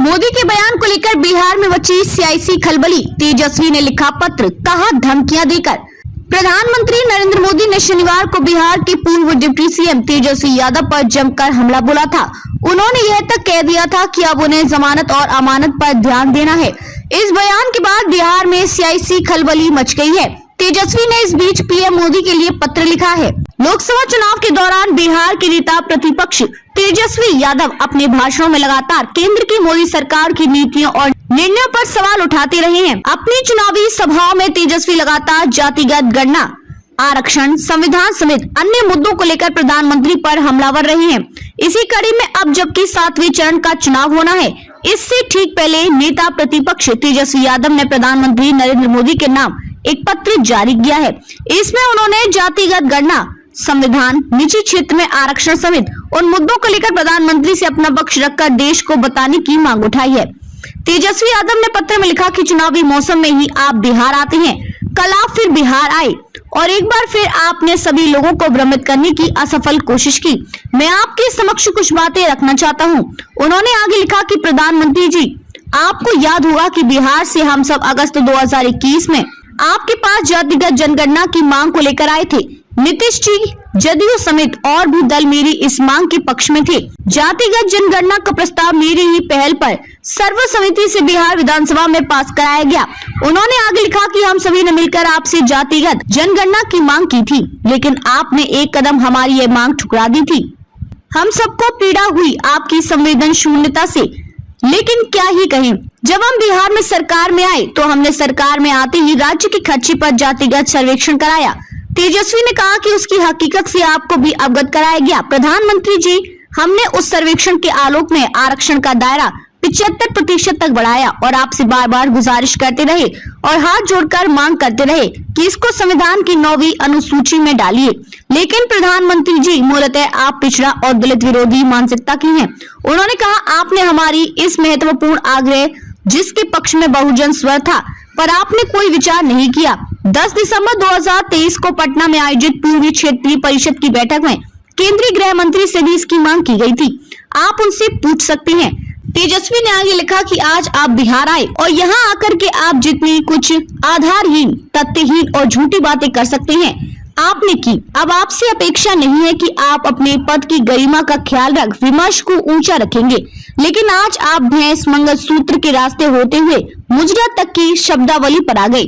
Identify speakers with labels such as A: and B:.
A: मोदी के बयान को लेकर बिहार में मची सियासी खलबली। तेजस्वी ने लिखा पत्र, कहा धमकियां देकर। प्रधानमंत्री नरेंद्र मोदी ने शनिवार को बिहार के पूर्व डिप्टी सीएम तेजस्वी यादव पर जमकर हमला बोला था। उन्होंने यह तक कह दिया था कि अब उन्हें जमानत और अमानत पर ध्यान देना है। इस बयान के बाद बिहार में सियासी खलबली मच गई है। तेजस्वी ने इस बीच पीएम मोदी के लिए पत्र लिखा है। लोकसभा चुनाव के दौरान बिहार के नेता प्रतिपक्ष तेजस्वी यादव अपने भाषणों में लगातार केंद्र की मोदी सरकार की नीतियों और निर्णयों पर सवाल उठाते रहे हैं। अपनी चुनावी सभाओं में तेजस्वी लगातार जातिगत गणना, आरक्षण, संविधान समेत अन्य मुद्दों को लेकर प्रधानमंत्री पर हमलावर रहे हैं। इसी कड़ी में अब जबकि 7वें चरण का चुनाव होना है, इससे ठीक पहले नेता प्रतिपक्ष तेजस्वी यादव ने प्रधानमंत्री नरेंद्र मोदी के नाम एक पत्र जारी किया है। इसमें उन्होंने जातिगत गणना, संविधान, निजी क्षेत्र में आरक्षण समेत उन मुद्दों को लेकर प्रधानमंत्री से अपना पक्ष रखकर देश को बताने की मांग उठाई है। तेजस्वी यादव ने पत्र में लिखा कि चुनावी मौसम में ही आप बिहार आते हैं, कल आप फिर बिहार आए और एक बार फिर आपने सभी लोगों को भ्रमित करने की असफल कोशिश की। मैं आपके समक्ष कुछ बातें रखना चाहता हूं। उन्होंने आगे लिखा कि प्रधानमंत्री जी, आपको याद होगा कि बिहार से हम सब अगस्त 2021 में आपके पास जातिगत जनगणना की मांग को लेकर आए थे। नीतीश जी, जदयू समेत और भी दल मेरी इस मांग के पक्ष में थे। जातिगत जनगणना का प्रस्ताव मेरी ही पहल पर सर्वसम्मति से बिहार विधानसभा में पास कराया गया। उन्होंने आगे लिखा कि हम सभी ने मिलकर आपसे जातिगत जनगणना की मांग की थी, लेकिन आपने एक कदम हमारी ये मांग ठुकरा दी थी। हम सबको पीड़ा हुई आपकी संवेदन शून्यता से, लेकिन क्या ही कहें, जब हम बिहार में सरकार में आए तो हमने सरकार में आते ही राज्य के खर्चे पर जातिगत सर्वेक्षण कराया। तेजस्वी ने कहा कि उसकी हकीकत से आपको भी अवगत कराया गया। प्रधानमंत्री जी, हमने उस सर्वेक्षण के आलोक में आरक्षण का दायरा 75% तक बढ़ाया और आपसे बार बार गुजारिश करते रहे और हाथ जोड़कर मांग करते रहे कि इसको संविधान की 9वीं अनुसूची में डालिए। लेकिन प्रधानमंत्री जी, मूलतः आप पिछड़ा और दलित विरोधी मानसिकता की हैं। उन्होंने कहा आपने हमारी इस महत्वपूर्ण आग्रह, जिसके पक्ष में बहुजन स्वर था, पर आपने कोई विचार नहीं किया। 10 दिसंबर 2023 को पटना में आयोजित पूर्वी क्षेत्रीय परिषद की बैठक में केंद्रीय गृह मंत्री से भी इसकी मांग की गई थी। आप उनसे पूछ सकते हैं। तेजस्वी ने आगे लिखा कि आज आप बिहार आए और यहाँ आकर के आप जितनी कुछ आधारहीन, तथ्यहीन और झूठी बातें कर सकते हैं, आपने की। अब आपसे अपेक्षा नहीं है कि आप अपने पद की गरिमा का ख्याल रख विमर्श को ऊंचा रखेंगे, लेकिन आज आप भैंस मंगलसूत्र के रास्ते होते हुए मुजरा तक की शब्दावली पर आ गए।